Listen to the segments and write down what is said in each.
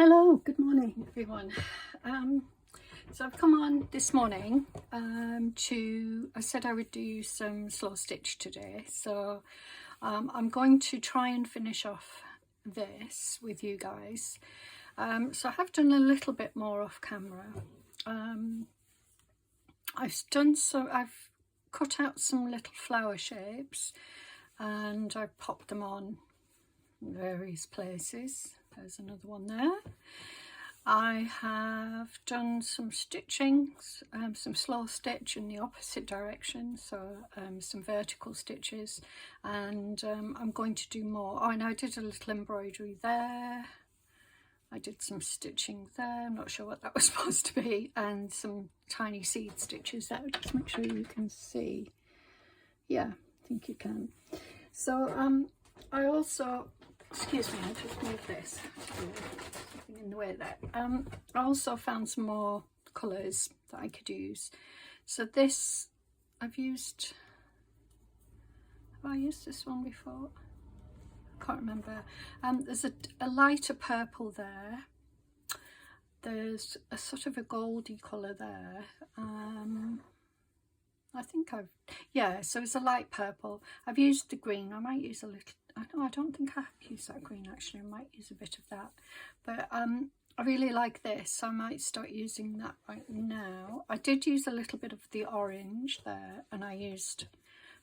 Hello, good morning everyone. So I've come on this morning I said I would do some slow stitch today, so I'm going to try and finish off this with you guys. So I have done a little bit more off camera. I've cut out some little flower shapes and I've popped them on various places. There's another one there. I have done some stitching, some slow stitch in the opposite direction, so some vertical stitches, and I'm going to do more. Oh, and I did a little embroidery there. I did some stitching there, I'm not sure what that was supposed to be, and some tiny seed stitches there. Just make sure you can see. Yeah, I think you can. So I also, excuse me, I just moved this, something in the way there. I also found some more colours that I could use. So this, have I used this one before? I can't remember. There's a lighter purple there. There's a sort of a goldy colour there. I think so it's a light purple. I've used the green. I might use a little, I don't think I have used that green actually. I might use a bit of that. But I really like this, so I might start using that right now. I did use a little bit of the orange there, and I used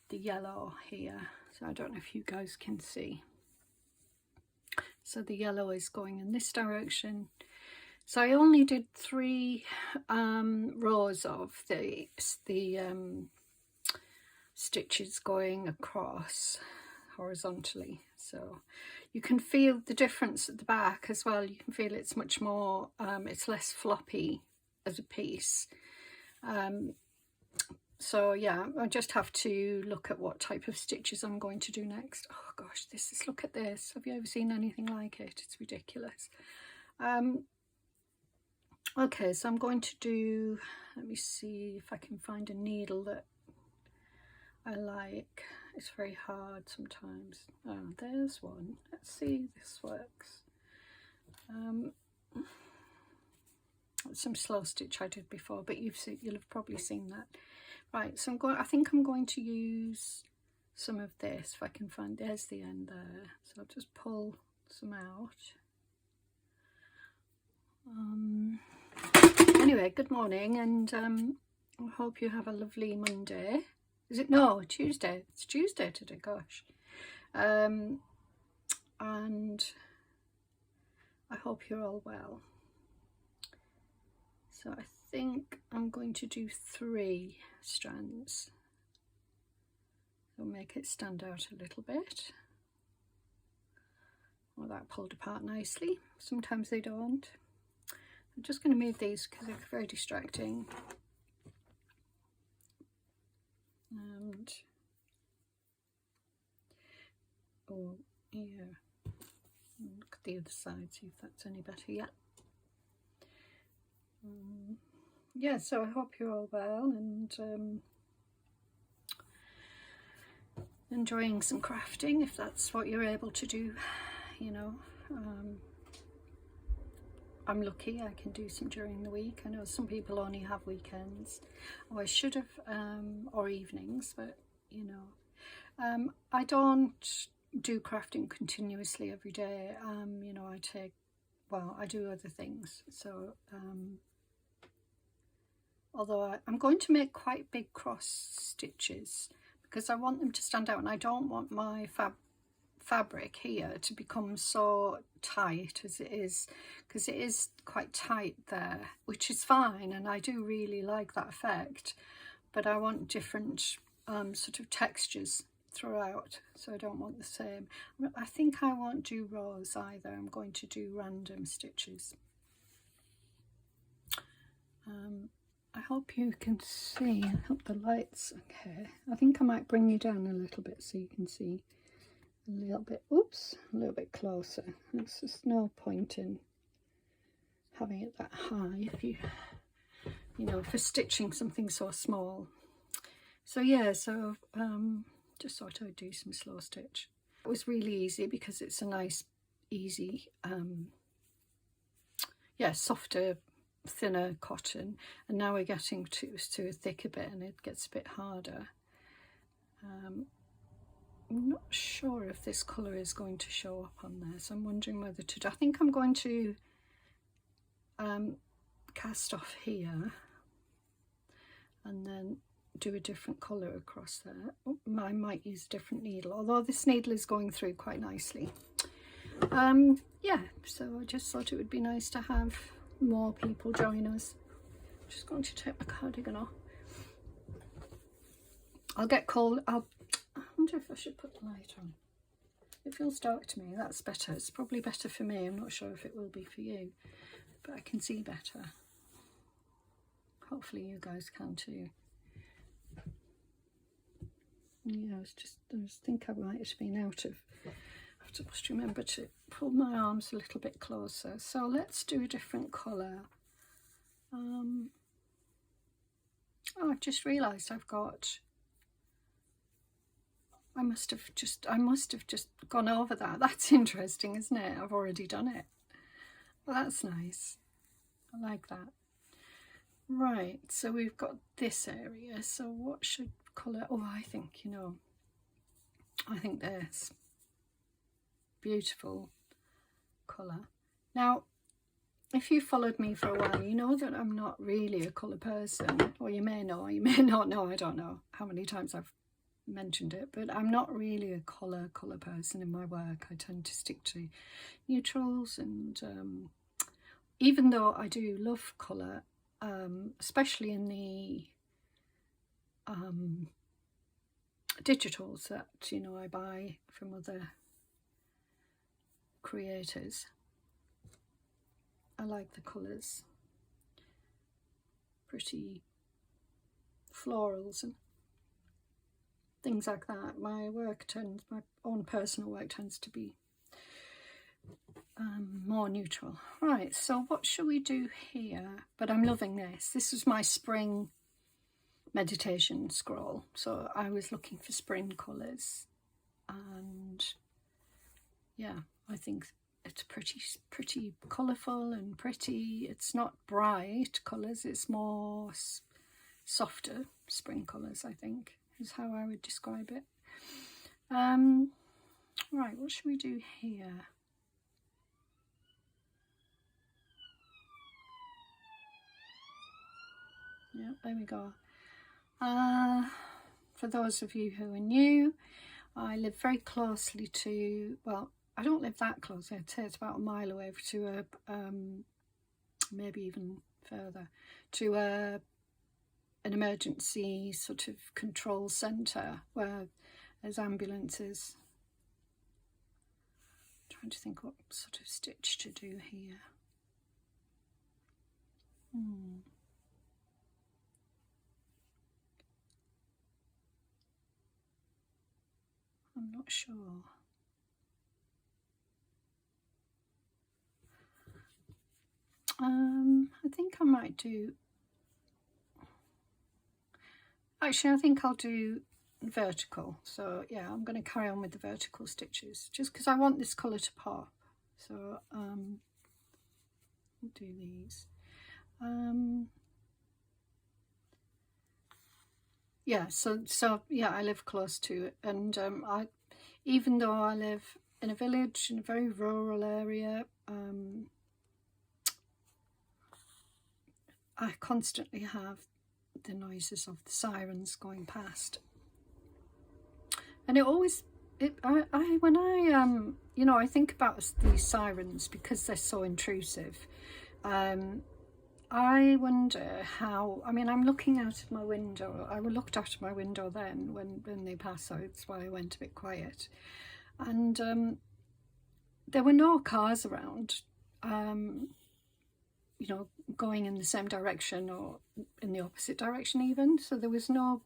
the yellow here. So I don't know if you guys can see. So the yellow is going in this direction. So I only did 3 rows of the stitches going across horizontally. So you can feel the difference at the back as well. You can feel it's much more, it's less floppy as a piece. So yeah, I just have to look at what type of stitches I'm going to do next. Oh gosh, look at this. Have you ever seen anything like it? It's ridiculous. Okay, so I'm going to do, let me see if I can find a needle that I like. It's very hard sometimes. Oh, there's one. Let's see if this works. Some slow stitch I did before, but you'll have probably seen that. Right, so I think I'm going to use some of this if I can find. There's the end there. So I'll just pull some out. Anyway, good morning, and I hope you have a lovely Monday. Is it? No, Tuesday. It's Tuesday today, gosh. And I hope you're all well. So I think I'm going to do 3 strands. It'll make it stand out a little bit. Well, that pulled apart nicely. Sometimes they don't. I'm just going to move these because they're very distracting. And oh yeah, look at the other side, see if that's any better yet. Yeah, so I hope you're all well and enjoying some crafting if that's what you're able to do, you know. I'm lucky I can do some during the week. I know some people only have weekends, or I should have, or evenings, but you know, I don't do crafting continuously every day. You know, I do other things. So although I'm going to make quite big cross stitches because I want them to stand out, and I don't want my fabric here to become so tight as it is, because it is quite tight there, which is fine, and I do really like that effect, but I want different sort of textures throughout, so I don't want the same. I think I won't do rows either. I'm going to do random stitches. I hope you can see. I hope the light's okay. I think I might bring you down a little bit so you can see a little bit, oops, a little bit closer. There's just no point in having it that high if you know, for stitching something so small. So yeah, so just thought I'd do some slow stitch. It was really easy because it's a nice, easy yeah, softer, thinner cotton, and now we're getting to a thicker bit and it gets a bit harder. I'm not sure if this colour is going to show up on there, so I'm wondering whether to do. I think I'm going to cast off here and then do a different colour across there. Oh, I might use a different needle, although this needle is going through quite nicely. Yeah, so I just thought it would be nice to have more people join us. I'm just going to take my cardigan off. I'll get cold. I wonder if I should put the light on. It feels dark to me. That's better. It's probably better for me. I'm not sure if it will be for you, but I can see better. Hopefully you guys can too. Yeah, I think I might have been out of. I have to just remember to pull my arms a little bit closer. So let's do a different colour. Oh, I've just realised I've got. I must have just gone over that. That's interesting, isn't it? I've already done it. Well, that's nice. I like that. Right, so we've got this area. So what should colour? Oh, I think, you know, I think this. Beautiful colour. Now, if you followed me for a while, you know that I'm not really a colour person. Or you may know, or you may not know. I don't know how many times I've mentioned it, but I'm not really a colour person in my work. I tend to stick to neutrals, and even though I do love colour, especially in the digitals that, you know, I buy from other creators, I like the colours, pretty florals and things like that. My own personal work tends to be more neutral. Right, so what shall we do here? But I'm loving this. This is my spring meditation scroll. So I was looking for spring colours, and yeah, I think it's pretty colourful and pretty. It's not bright colours, it's more softer spring colours, I think, is how I would describe it. Right, what should we do here? Yeah, there we go. For those of you who are new, I live very closely to, well, I don't live that close. I'd say it's about a mile away to a, maybe even further, to an emergency sort of control centre where there's ambulances. I'm trying to think what sort of stitch to do here. I'm not sure. I think I might do, actually I think I'll do vertical. So yeah, I'm going to carry on with the vertical stitches just because I want this colour to pop. So I'll do these. Yeah, so yeah, I live close to it, and even though I live in a village, in a very rural area, I constantly have the noises of the sirens going past, and it always, when I you know, I think about these sirens because they're so intrusive. I wonder how, I mean, I'm looking out of my window. I looked out of my window then when they passed, so that's why I went a bit quiet. And there were no cars around, you know, going in the same direction or in the opposite direction even. So there was no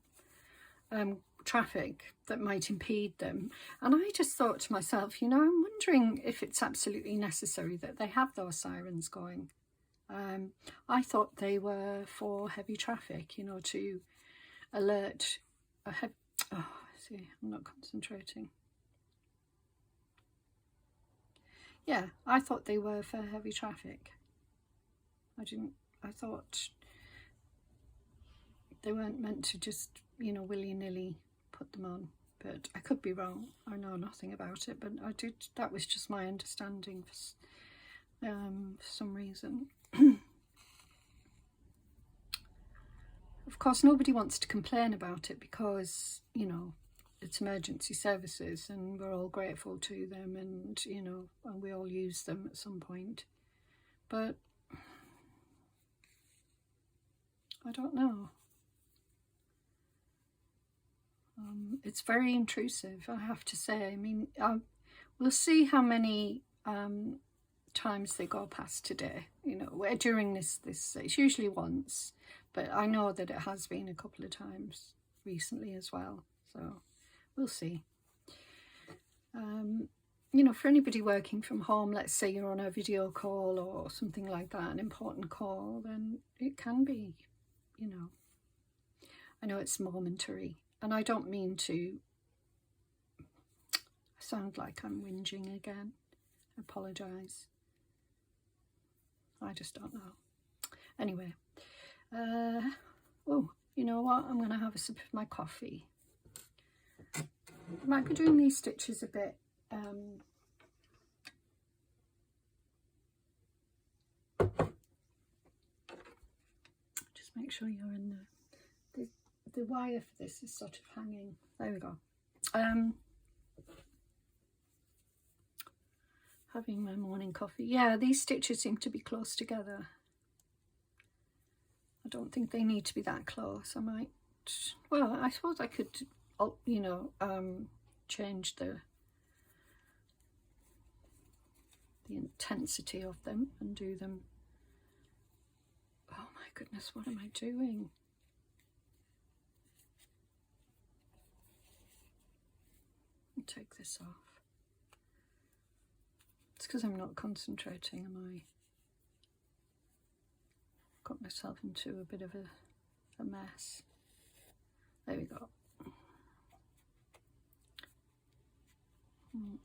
traffic that might impede them. And I just thought to myself, you know, I'm wondering if it's absolutely necessary that they have those sirens going. I thought they were for heavy traffic, you know, to alert a heavy, oh, see, I'm not concentrating. Yeah, I thought they were for heavy traffic. I thought they weren't meant to just, you know, willy-nilly put them on, but I could be wrong. I know nothing about it, but that was just my understanding for some reason. Of course, nobody wants to complain about it because, you know, it's emergency services and we're all grateful to them, and, you know, and we all use them at some point. But I don't know. It's very intrusive, I have to say. I mean, we'll see how many times they go past today, you know, during this it's usually once, but I know that it has been a couple of times recently as well, so we'll see. You know, for anybody working from home, let's say you're on a video call or something like that, an important call, then it can be, you know, I know it's momentary, and I don't mean to sound like I'm whinging again. I apologise. I just don't know. Anyway, oh, you know what? I'm going to have a sip of my coffee. I might be doing these stitches a bit just make sure you're in the wire for this is sort of hanging. There we go. Having my morning coffee. Yeah, these stitches seem to be close together. I don't think they need to be that close. I might, well, I suppose I could, you know, change the intensity of them and do them. Oh my goodness, what am I doing? I'll take this off. It's because I'm not concentrating, am I? Got myself into a bit of a mess. There we go.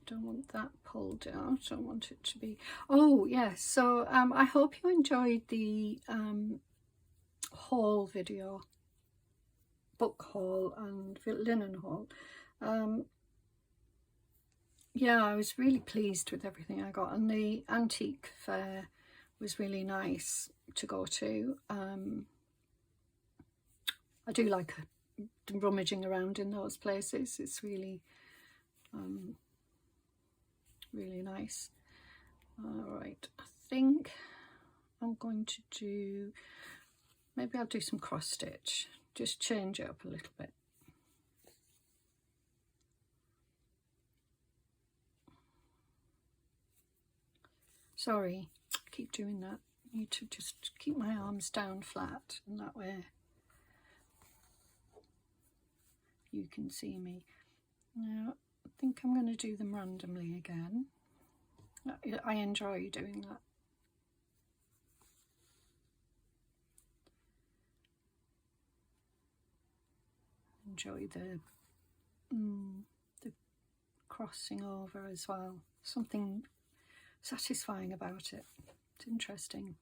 Don't want that pulled out. Don't want it to be. Oh yes. So I hope you enjoyed the haul video, book haul and linen haul. Yeah, I was really pleased with everything I got, and the antique fair was really nice to go to. I do like rummaging around in those places. It's really really nice. All right, I think I'm going to do, maybe I'll do some cross stitch, just change it up a little bit. Sorry, I keep doing that. I need to just keep my arms down flat, and that way you can see me. Now, I think I'm going to do them randomly again. I enjoy doing that. Enjoy the crossing over as well. Something satisfying about it. It's interesting.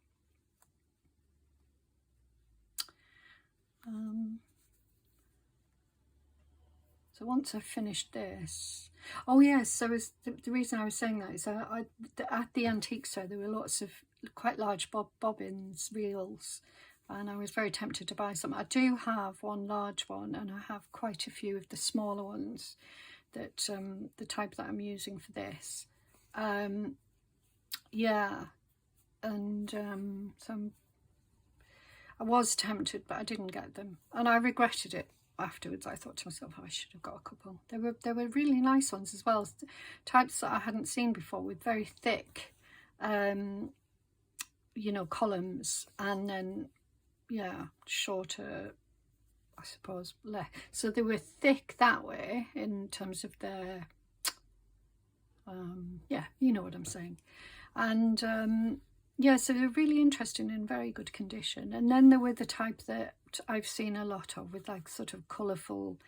So once I've finished this, oh yes, so the reason I was saying that is at the antique store there were lots of quite large bobbins, reels, and I was very tempted to buy some. I do have one large one, and I have quite a few of the smaller ones, that the type that I'm using for this. Yeah, and so I was tempted, but I didn't get them, and I regretted it afterwards. I thought to myself, oh, I should have got a couple. There were really nice ones as well, types that I hadn't seen before, with very thick you know, columns, and then yeah, shorter, I suppose, less. So they were thick that way in terms of their yeah, you know what I'm saying. And yeah, so they're really interesting and very good condition. And then there were the type that I've seen a lot of, with like sort of colourful,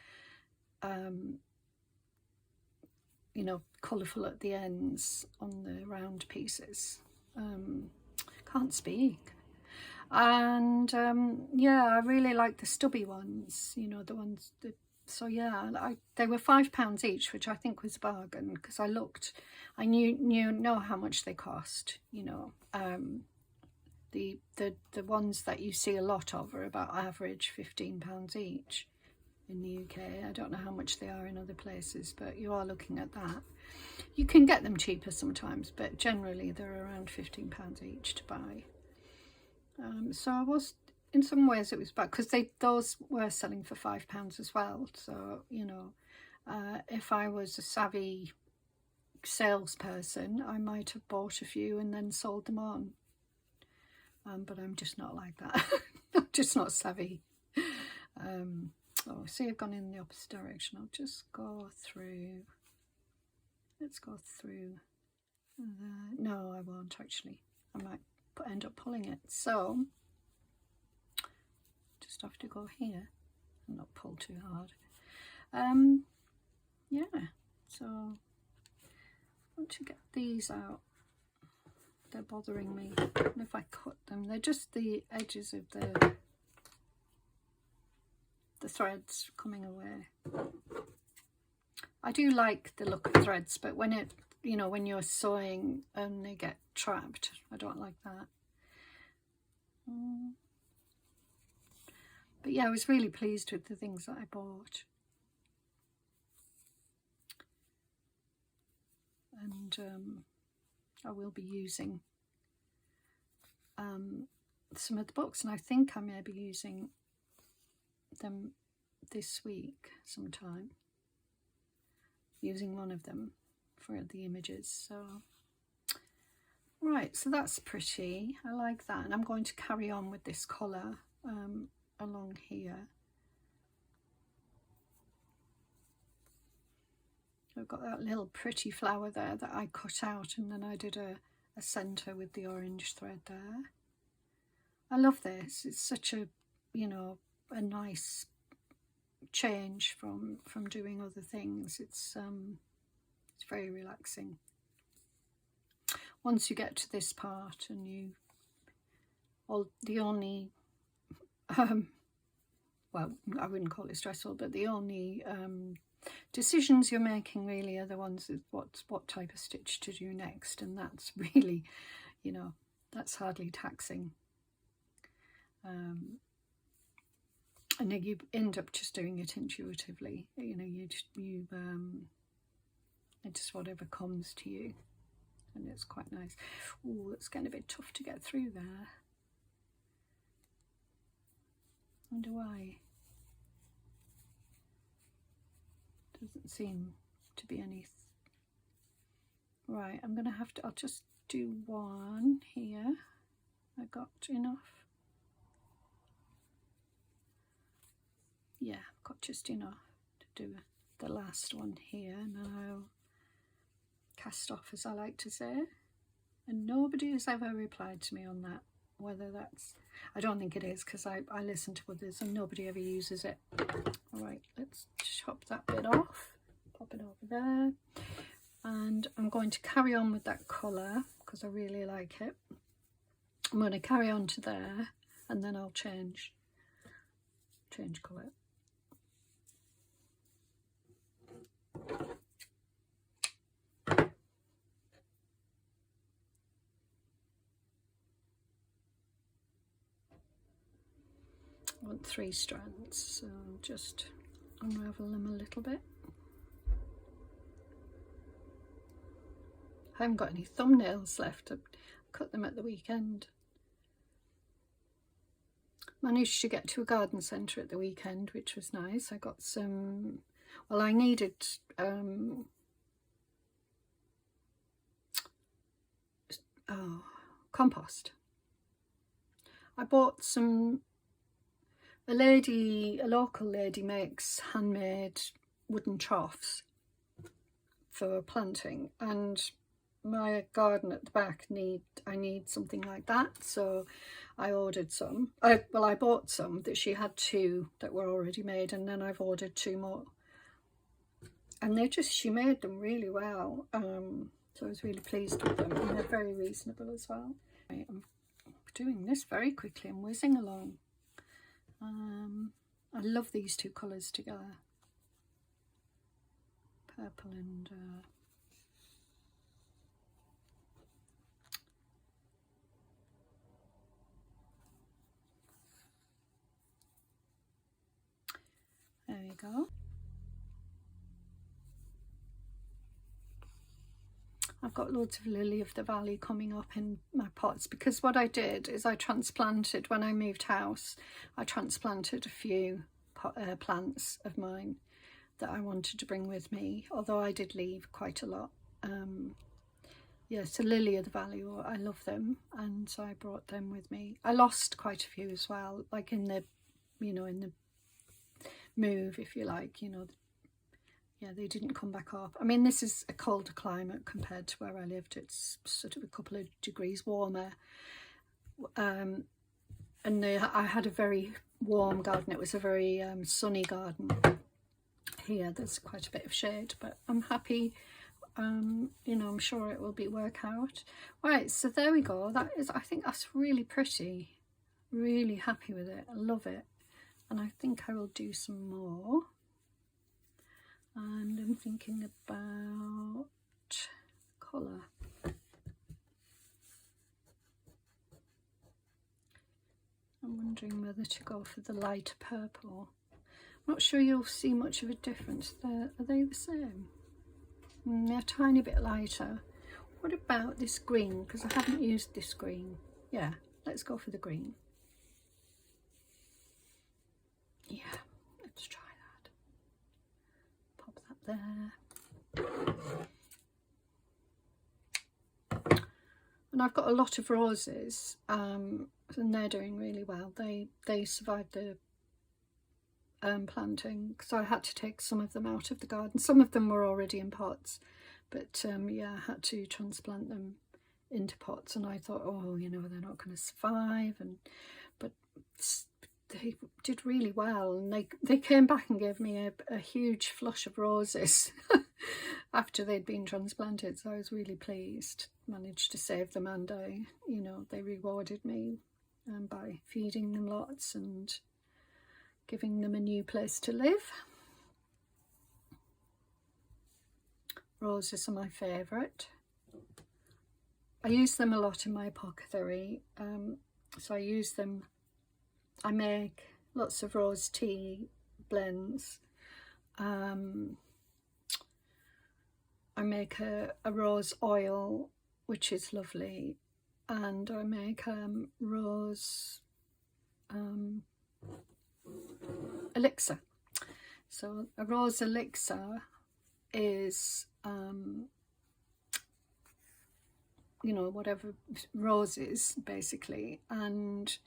you know, colourful at the ends on the round pieces. Can't speak. And yeah, I really like the stubby ones, you know, the ones that, so yeah, they were £5 each, which I think was a bargain, because I looked, I know how much they cost, you know. The ones that you see a lot of are about average £15 each in the UK. I don't know how much they are in other places, but you are looking at that. You can get them cheaper sometimes, but generally they're around £15 each to buy. So I was, in some ways it was bad, because those were selling for £5 as well. So, you know, if I was a savvy salesperson, I might have bought a few and then sold them on. But I'm just not like that. I'm just not savvy. Oh, see, I've gone in the opposite direction. I'll just go through. Let's go through there. No, I won't actually. I might end up pulling it. So, just have to go here and not pull too hard. Yeah, so I want to get these out. They're bothering me. And if I cut them, they're just the edges of the threads coming away. I do like the look of threads, but when it, you know, when you're sewing and they get trapped, I don't like that. But yeah, I was really pleased with the things that I bought. And I will be using some of the books, and I think I may be using them this week sometime, using one of them for the images. So right, so that's pretty. I like that, and I'm going to carry on with this colour along here. I've got that little pretty flower there that I cut out, and then I did a centre with the orange thread there. I love this. It's such a, you know, a nice change from doing other things. It's very relaxing. Once you get to this part and the only well, I wouldn't call it stressful, but the only decisions you're making really are the ones of what type of stitch to do next, and that's really, you know, that's hardly taxing. And then you end up just doing it intuitively, you know, it's just whatever comes to you, and it's quite nice. Oh, it's getting a bit tough to get through there. Wonder why. Doesn't seem to be any. Right, I'm gonna have to, I'll just do one here. I got enough. Yeah, I've got just enough to do the last one here. Now, cast off, as I like to say. And nobody has ever replied to me on that, whether that's, I don't think it is, because I listen to others and nobody ever uses it. All right, let's chop that bit off, pop it over there. And I'm going to carry on with that colour because I really like it. I'm going to carry on to there, and then I'll change colour. I want 3 strands, so I'll just unravel them a little bit. I haven't got any thumbnails left. I cut them at the weekend. Managed to get to a garden centre at the weekend, which was nice. I got some, well, I needed compost. I bought some, a local lady makes handmade wooden troughs for planting, and my garden at the back I need something like that, so I ordered some. I bought some that she had 2 that were already made, and then I've ordered 2 more, and she made them really well, so I was really pleased with them, and they're very reasonable as well. I'm doing this very quickly and whizzing along. I love these two colours together, purple and there you go. I've got loads of lily of the valley coming up in my pots, because what I did is I transplanted, when I moved house, I transplanted a few plants of mine that I wanted to bring with me, although I did leave quite a lot. Yeah, so lily of the valley, I love them, and so I brought them with me. I lost quite a few as well, like in the, you know, in the move, if you like, you know. Yeah, they didn't come back up. I mean, this is a colder climate compared to where I lived. It's sort of a couple of degrees warmer. I had a very warm garden. It was a very sunny garden. Here, there's quite a bit of shade, but I'm happy. You know, I'm sure it will work out. Right, so there we go. That is, I think that's really pretty. Really happy with it. I love it. And I think I will do some more. And I'm thinking about colour. I'm wondering whether to go for the lighter purple. I'm not sure you'll see much of a difference there. Are they the same? They're a tiny bit lighter. What about this green? Because I haven't used this green. Yeah, let's go for the green. Yeah, let's try that. Pop that there. And I've got a lot of roses, and they're doing really well. They survived the planting, because I had to take some of them out of the garden. Some of them were already in pots, but yeah, I had to transplant them into pots, and I thought, oh, you know, they're not going to survive, but they did really well, and they came back and gave me a huge flush of roses after they'd been transplanted, so I was really pleased. Managed to save them, and you know, they rewarded me by feeding them lots and giving them a new place to live. Roses are my favourite. I use them a lot in my apothecary, so I use them. I make lots of rose tea blends. I make a rose oil, which is lovely, and I make rose elixir. So a rose elixir is you know, whatever roses basically, and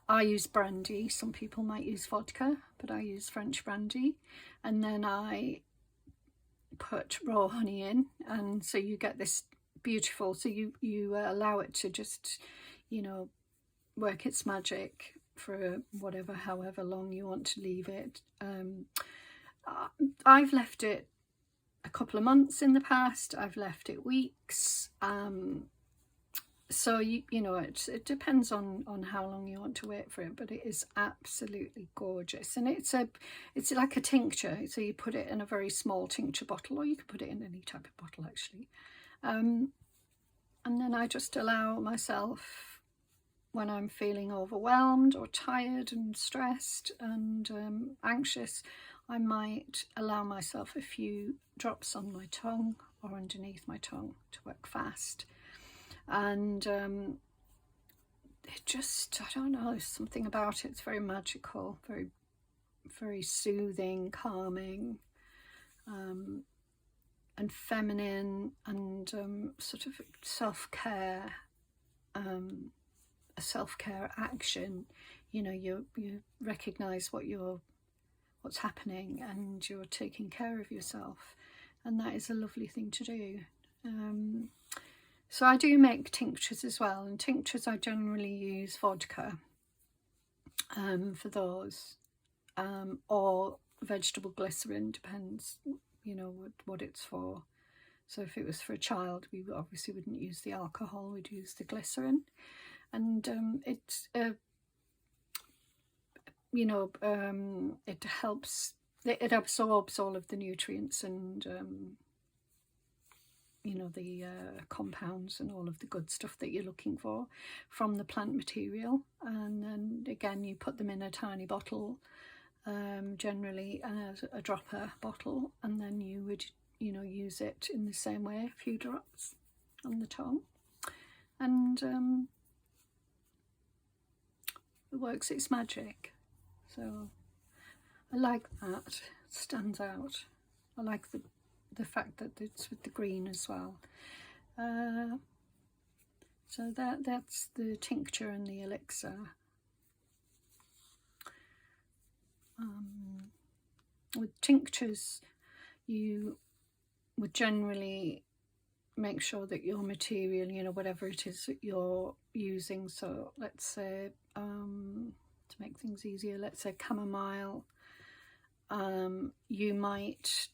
I use brandy. Some people might use vodka, but I use French brandy, and then I put raw honey in, and so you get this beautiful, so you allow it to just, you know, work its magic for whatever, however long you want to leave it. I've left it a couple of months in the past. I've left it weeks. So you know, it depends on how long you want to wait for it, but it is absolutely gorgeous, and it's like a tincture. So you put it in a very small tincture bottle, or you can put it in any type of bottle actually, and then I just allow myself, when I'm feeling overwhelmed or tired and stressed and anxious, I might allow myself a few drops on my tongue or underneath my tongue to work fast. And it just, I don't know, there's something about it. It's very magical, very, very soothing, calming, and feminine, and sort of self-care, a self-care action. You know, you recognise what's happening, and you're taking care of yourself, and that is a lovely thing to do. So I do make tinctures as well, and tinctures I generally use vodka for those, or vegetable glycerin, depends, you know, what it's for. So if it was for a child, we obviously wouldn't use the alcohol, we'd use the glycerin. and it's you know, it helps, it absorbs all of the nutrients and you know, the compounds and all of the good stuff that you're looking for from the plant material. And then again, you put them in a tiny bottle, generally as a dropper bottle, and then you would, you know, use it in the same way, a few drops on the tongue, and it works its magic. So I like that, it stands out. I like the fact that it's with the green as well. So that's the tincture and the elixir. With tinctures, you would generally make sure that your material, you know, whatever it is that you're using, so let's say, to make things easier, let's say chamomile, you might,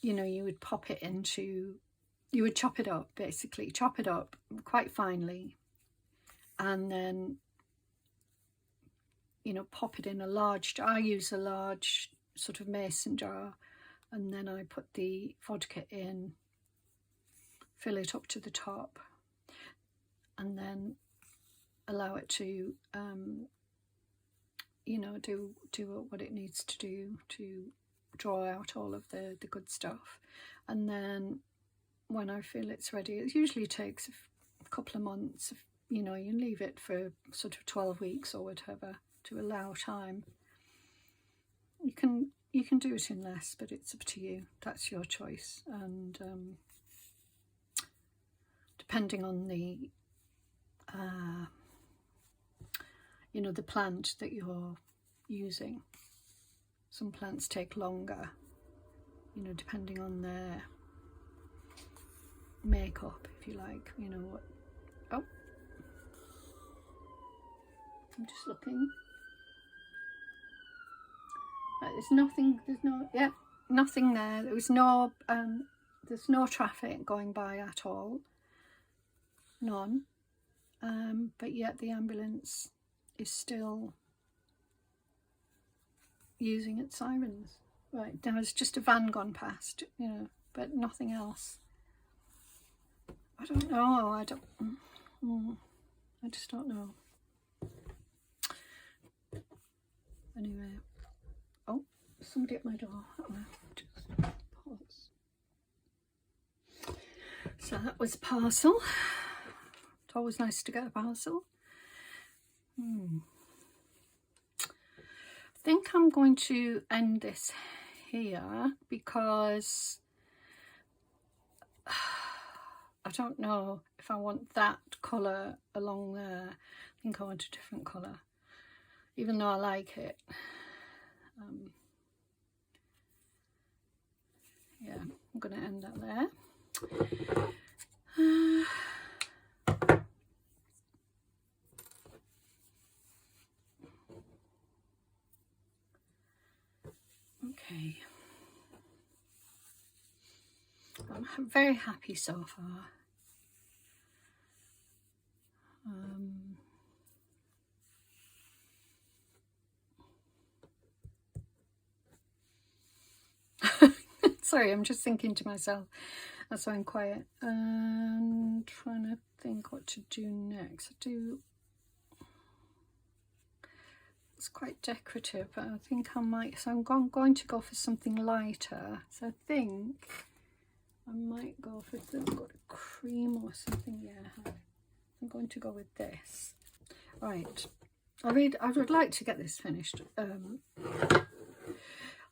you know, you would pop it into, you would chop it up, basically chop it up quite finely, and then, you know, pop it in a large jar. I use a large sort of mason jar, and then I put the vodka in, fill it up to the top, and then allow it to you know, do what it needs to do to draw out all of the good stuff. And then when I feel it's ready, it usually takes a couple of months, you know, you leave it for sort of 12 weeks or whatever to allow time. You can do it in less, but it's up to you, that's your choice. And depending on the you know, the plant that you're using, some plants take longer, you know, depending on their makeup, if you like, you know. What, oh, I'm just looking. Right, there's nothing, there's no, yeah, nothing there. There was no there's no traffic going by at all, none, but yet the ambulance is still using its sirens. Right, there was just a van gone past, you know, but nothing else. I don't know, I just don't know. Anyway, oh, somebody at my door. Just pause. So that was a parcel. It's always nice to get a parcel. I think I'm going to end this here because I don't know if I want that colour along there. I think I want a different colour, even though I like it. Yeah, I'm going to end that there. Okay, I'm very happy so far. Sorry, I'm just thinking to myself. That's why I'm quiet and trying to think what to do next. It's quite decorative, but I think I might, so I'm going to go for something lighter. So I think I might go for, I've got a cream or something. Yeah, I'm going to go with this. Right, I would like to get this finished.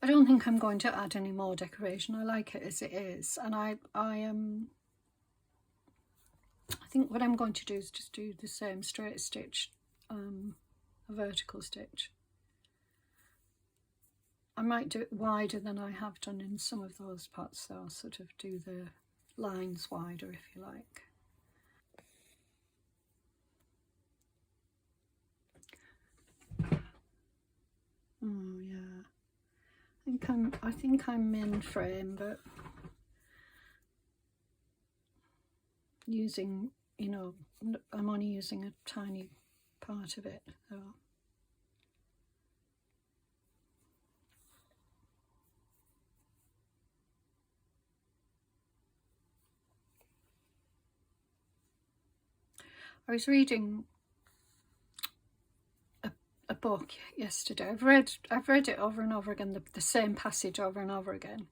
I don't think I'm going to add any more decoration. I like it as it is, and I think what I'm going to do is just do the same straight stitch, a vertical stitch. I might do it wider than I have done in some of those parts, so I'll sort of do the lines wider, if you like. Oh yeah, I think I'm in frame, but using you know, I'm only using a tiny part of it. So. I was reading a book yesterday. I've read it over and over again, the same passage over and over again,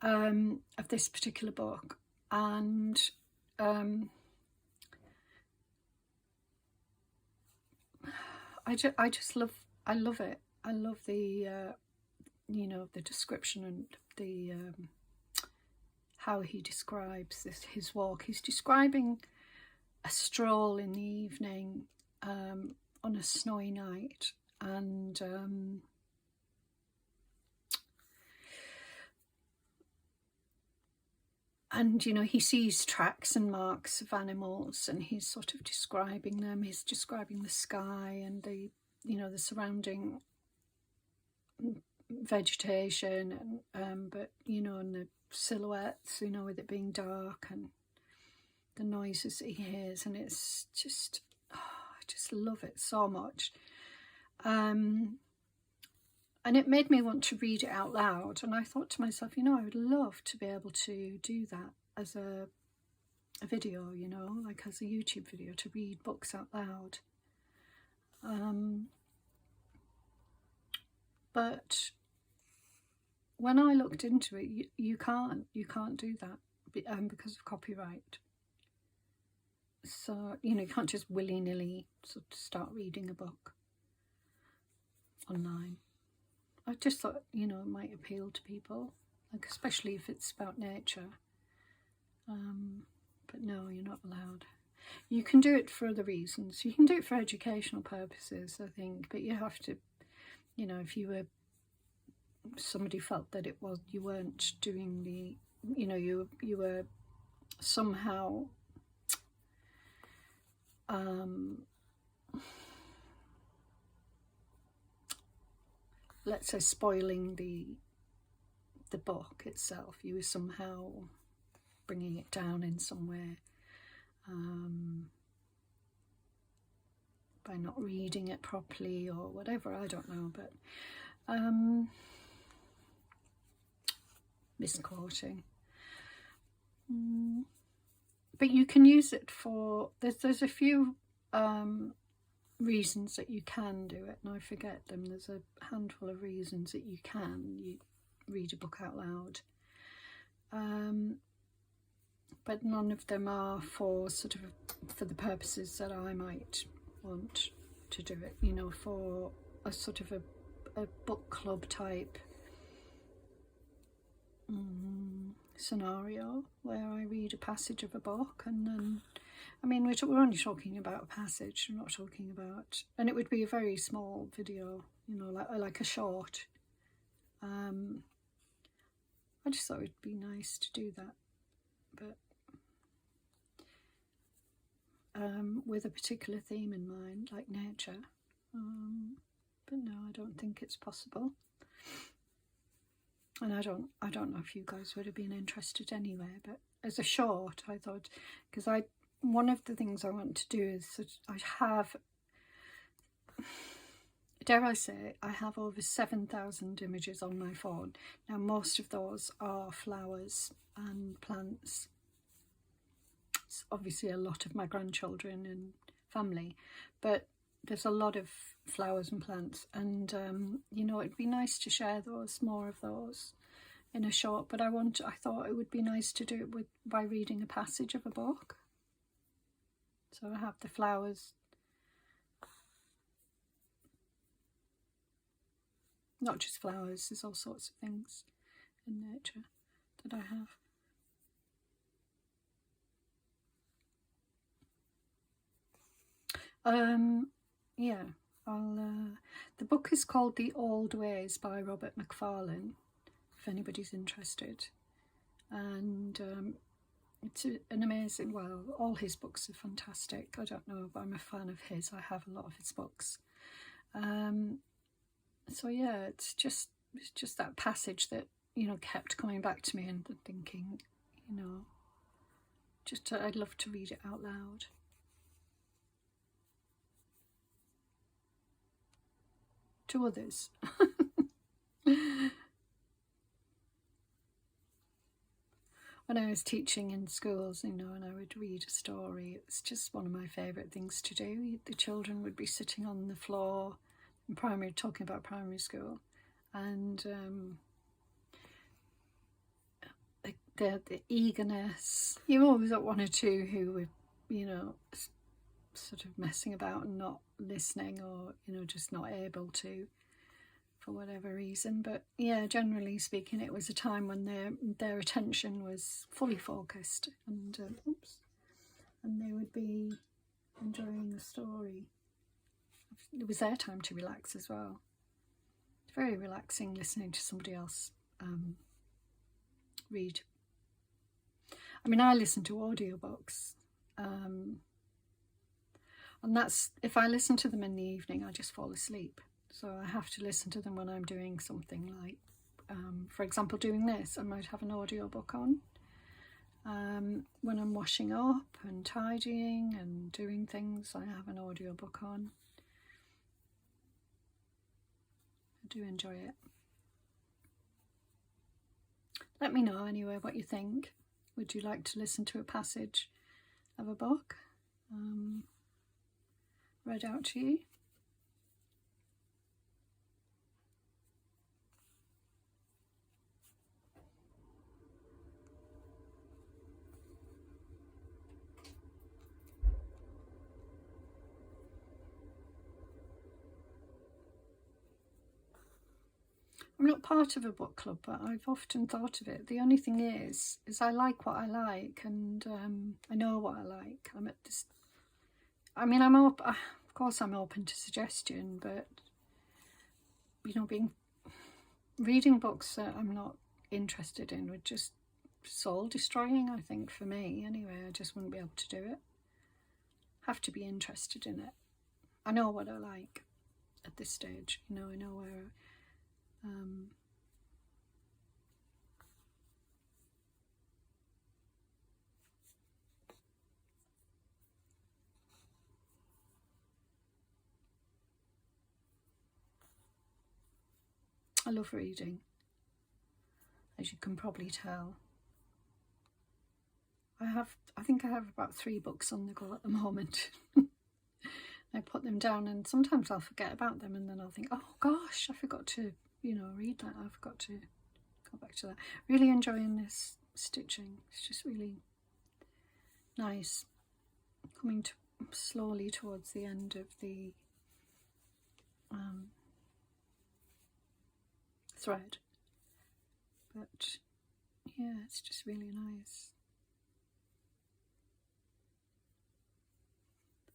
of this particular book, and I love it. I love the you know, the description and the how he describes his walk. He's describing a stroll in the evening on a snowy night, and you know, he sees tracks and marks of animals, and he's sort of describing them. He's describing the sky and the, you know, the surrounding vegetation, and but you know, and the silhouettes, you know, with it being dark and the noises that he hears, and it's just, oh, I just love it so much. And it made me want to read it out loud, and I thought to myself, you know, I would love to be able to do that as a video, you know, like as a YouTube video, to read books out loud. But when I looked into it, you can't do that because of copyright. So, you know, you can't just willy-nilly sort of start reading a book online. I just thought, you know, it might appeal to people, like especially if it's about nature. But no, you're not allowed. You can do it for other reasons. You can do it for educational purposes, I think, but you have to, you know, if you were, somebody felt that it was, you weren't doing the, you know, you were somehow let's say spoiling the book itself, you were somehow bringing it down in some way by not reading it properly or whatever, I don't know, but misquoting. But you can use it for, there's a few reasons that you can do it, and I forget them. There's a handful of reasons that you read a book out loud, but none of them are for sort of for the purposes that I might want to do it, you know, for a sort of a book club type scenario where I read a passage of a book, and then, I mean, we're only talking about a passage, we're not talking about, and it would be a very small video, you know, like a short. I just thought it'd be nice to do that, but with a particular theme in mind, like nature. But no, I don't think it's possible. And I don't know if you guys would have been interested anyway, but as a short, I thought, because one of the things I want to do is that I have, dare I say, I have over 7,000 images on my phone. Now, most of those are flowers and plants. It's obviously a lot of my grandchildren and family, but there's a lot of flowers and plants, and you know, it'd be nice to share more of those in a short, but I thought it would be nice to do it by reading a passage of a book. So I have the flowers, not just flowers, there's all sorts of things in nature that I have. Yeah, the book is called The Old Ways by Robert Macfarlane, if anybody's interested. And it's an amazing, well, all his books are fantastic. I don't know, but I'm a fan of his. I have a lot of his books. So yeah, it's just that passage that, you know, kept coming back to me and thinking, you know, Just I'd love to read it out loud. To others. When I was teaching in schools, you know, and I would read a story, it's just one of my favourite things to do. The children would be sitting on the floor in primary, talking about primary school, and the eagerness. You always got one or two who were, you know, sort of messing about and not listening, or, you know, just not able to, for whatever reason. But yeah, generally speaking, it was a time when their attention was fully focused, and and they would be enjoying the story. It was their time to relax as well. It's very relaxing listening to somebody else read. I mean, I listen to audiobooks, and that's, if I listen to them in the evening, I just fall asleep. So I have to listen to them when I'm doing something like, for example, doing this. I might have an audiobook on. When I'm washing up and tidying and doing things, I have an audiobook on. I do enjoy it. Let me know anyway what you think. Would you like to listen to a passage of a book read out to you? I'm not part of a book club, but I've often thought of it. The only thing is I like what I like, and I know what I like. I'm at this. I mean, of course, I'm open to suggestion, but you know, reading books that I'm not interested in would just soul destroying. I think for me, anyway, I just wouldn't be able to do it. Have to be interested in it. I know what I like at this stage. You know, I know where. I love reading, as you can probably tell. I think I have about 3 books on the go at the moment. I put them down, and sometimes I'll forget about them, and then I'll think, oh gosh, I forgot to, you know, read that. I forgot to go back to that. Really enjoying this stitching. It's just really nice. Coming slowly towards the end of the thread, but yeah, it's just really nice.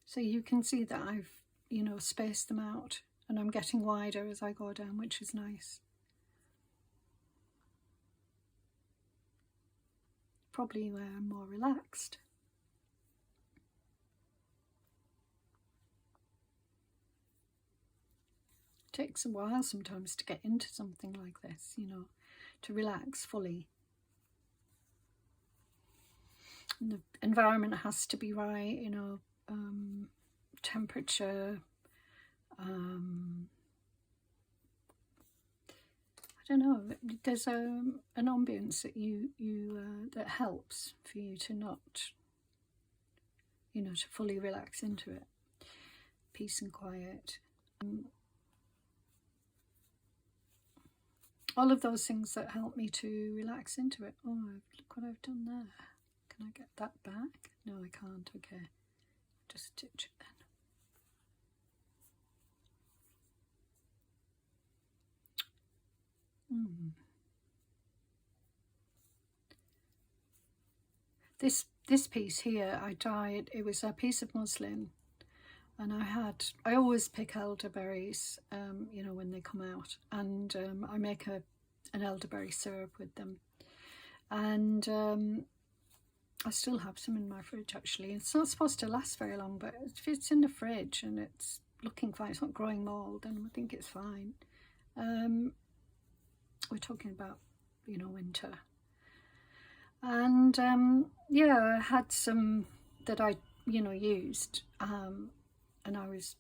So you can see that I've, you know, spaced them out, and I'm getting wider as I go down, which is nice. Probably where I'm more relaxed. It takes a while sometimes to get into something like this, you know, to relax fully. And the environment has to be right, you know, temperature, I don't know, there's an ambience that that helps for you to not, you know, to fully relax into it. Peace and quiet. All of those things that help me to relax into it. Oh, look what I've done there. Can I get that back? No, I can't. Okay. Just stitch it then. This piece here, I dyed, it was a piece of muslin, and I always pick elderberries, you know, when they come out, and I make an elderberry syrup with them, and I still have some in my fridge actually. It's not supposed to last very long, but if it's in the fridge and it's looking fine, it's not growing mold, then I think it's fine. We're talking about, you know, winter. And yeah, I had some that I used, and I was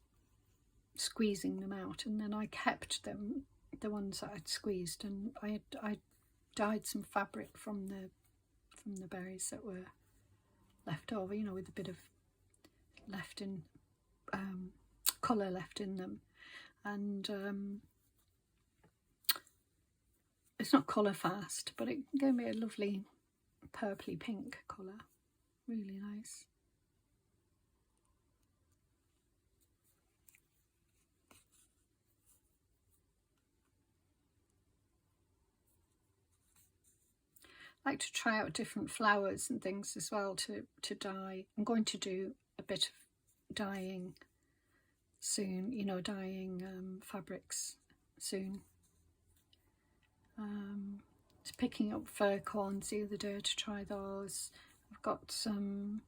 squeezing them out, and then I kept them, the ones that I'd squeezed, and I dyed some fabric from the berries that were left over, with a bit of left in colour left in them. And it's not colour fast, but it gave me a lovely purpley pink colour, really nice. I like to try out different flowers and things as well to dye. I'm going to do a bit of dyeing soon, dyeing fabrics soon. Was picking up fir cones the other day to try those. I've got some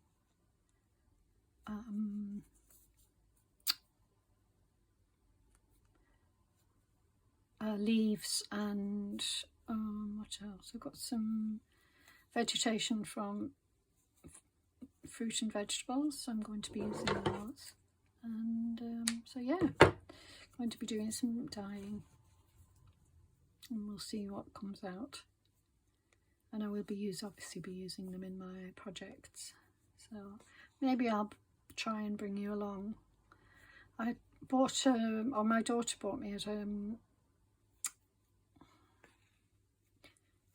leaves and what else? I've got some vegetation from fruit and vegetables, so I'm going to be using those. And so yeah, going to be doing some dyeing, and we'll see what comes out. And I will obviously be using them in my projects, so maybe I'll try and bring you along. I bought or my daughter bought me a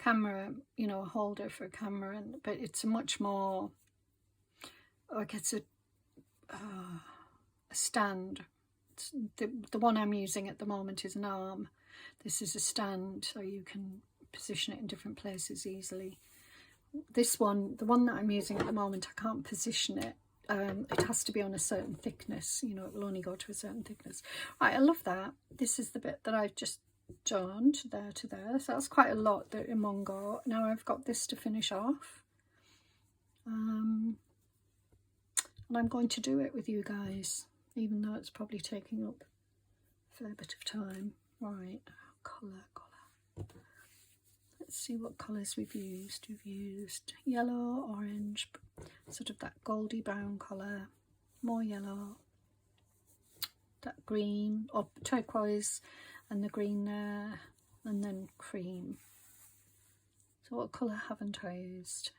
camera, a holder for a camera, but it's a much more, like, it's a stand. The one I'm using at the moment is an arm. This is a stand, so you can position it in different places easily. This one, the one that I'm using at the moment, I can't position it. It has to be on a certain thickness, it will only go to a certain thickness. Right, I love that. This is the bit that I've just done to there, so that's quite a lot that in one go. Now I've got this to finish off, and I'm going to do it with you guys, even though it's probably taking up a fair bit of time. Right, colour. Let's see what colours we've used. We've used yellow, orange, sort of that goldy brown colour, more yellow, that green, or turquoise, and the green there, and then cream. So what colour haven't I used?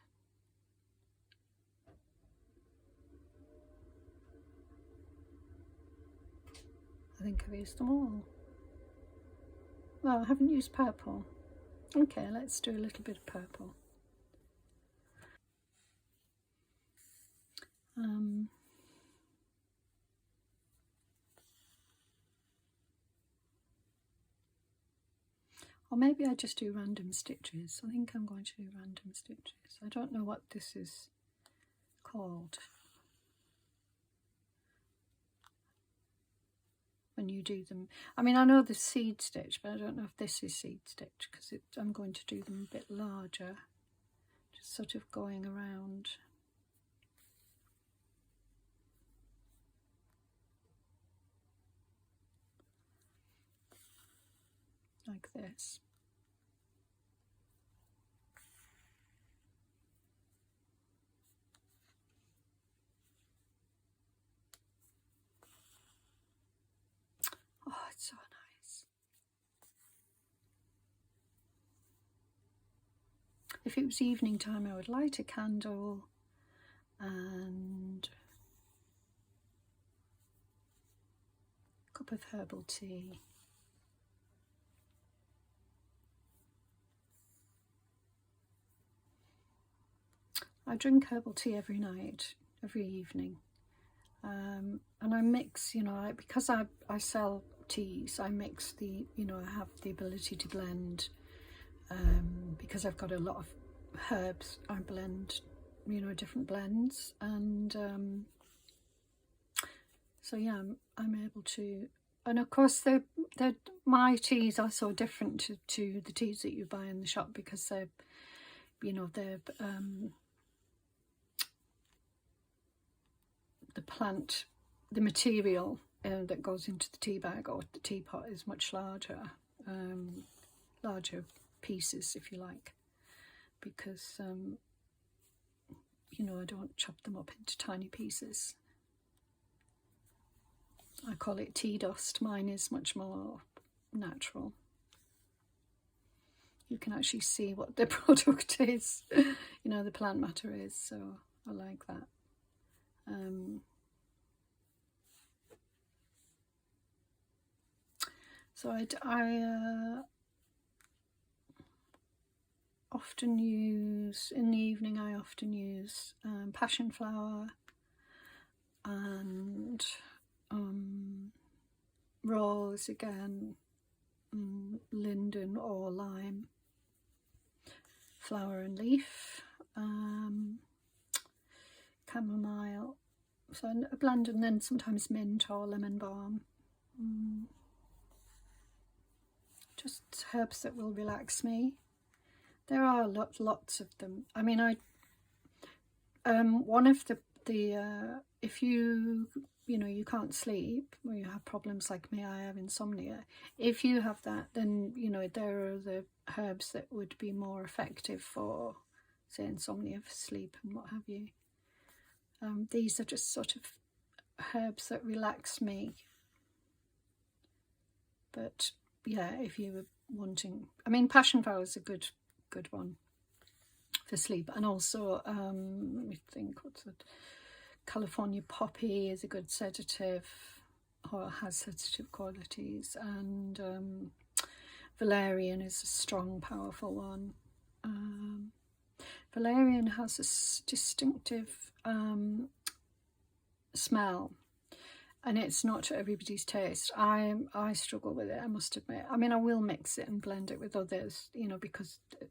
I think I've used them all. Well, I haven't used purple. Okay, let's do a little bit of purple. Or maybe I just do random stitches. I think I'm going to do random stitches. I don't know what this is called when you do them. I mean, I know the seed stitch, but I don't know if this is seed stitch, because I'm going to do them a bit larger, just sort of going around. Like this. Oh, it's so nice. If it was evening time, I would light a candle and a cup of herbal tea. I drink herbal tea every night, every evening, and I mix, because I sell teas, I mix I have the ability to blend, because I've got a lot of herbs, I blend, different blends, and so yeah, I'm able to, and of course my teas are so different to the teas that you buy in the shop, because they're the plant, the material that goes into the tea bag or the teapot is much larger, larger pieces, if you like, because you know, I don't chop them up into tiny pieces. I call it tea dust. Mine is much more natural. You can actually see what the product is, you know, the plant matter is, so I like that. So I often use, in the evening I often use passion flower and rose again, linden or lime, flower and leaf, chamomile, so a blend, and then sometimes mint or lemon balm. Just herbs that will relax me. There are lots of them. I mean, one of the if you know, you can't sleep, or you have problems like me, I have insomnia. If you have that, then, you know, there are the herbs that would be more effective for, say, insomnia, for sleep and what have you. These are just sort of herbs that relax me. But yeah, if you were wanting, I mean, passion flower is a good one for sleep. And also, let me think, what's it? California poppy is a good sedative, or has sedative qualities, and valerian is a strong, powerful one. Valerian has a distinctive smell, and it's not to everybody's taste. I struggle with it, I must admit. I mean, I will mix it and blend it with others, you know,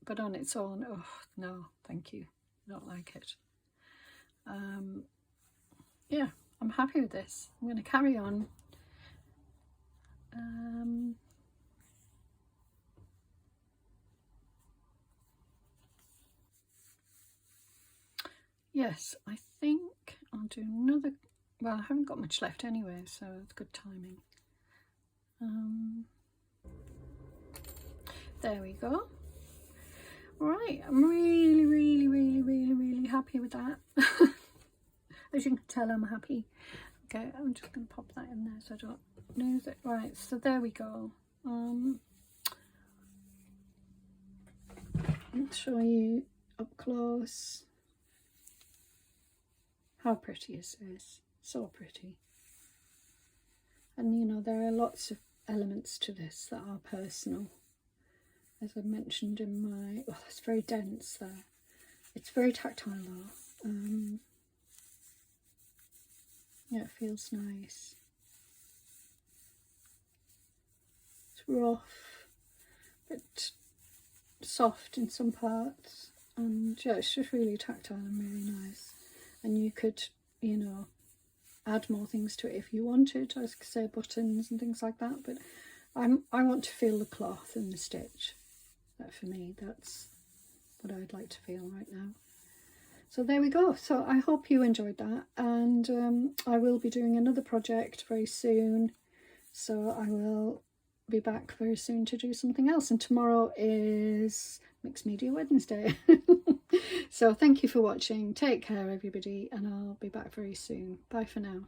but on its own, oh no, thank you, I don't like it. Yeah, I'm happy with this. I'm going to carry on. Yes, I think I'll do another. Well, I haven't got much left anyway, so it's good timing. There we go. Right, I'm really happy with that. As you can tell, I'm happy. Okay, I'm just going to pop that in there so I don't lose it. Right, so there we go. Let's show you up close how pretty it is. So pretty. And you know, there are lots of elements to this that are personal. As I mentioned in my, oh, that's very dense there. It's very tactile though. Yeah, it feels nice. It's rough, but soft in some parts, and yeah, it's just really tactile and really nice. And you could, you know, add more things to it if you wanted, I could say buttons and things like that, but I want to feel the cloth and the stitch. That for me, that's what I'd like to feel right now. So there we go. So I hope you enjoyed that, and I will be doing another project very soon, so I will be back very soon to do something else. And tomorrow is Mixed Media Wednesday. So thank you for watching. Take care everybody, and I'll be back very soon. Bye for now.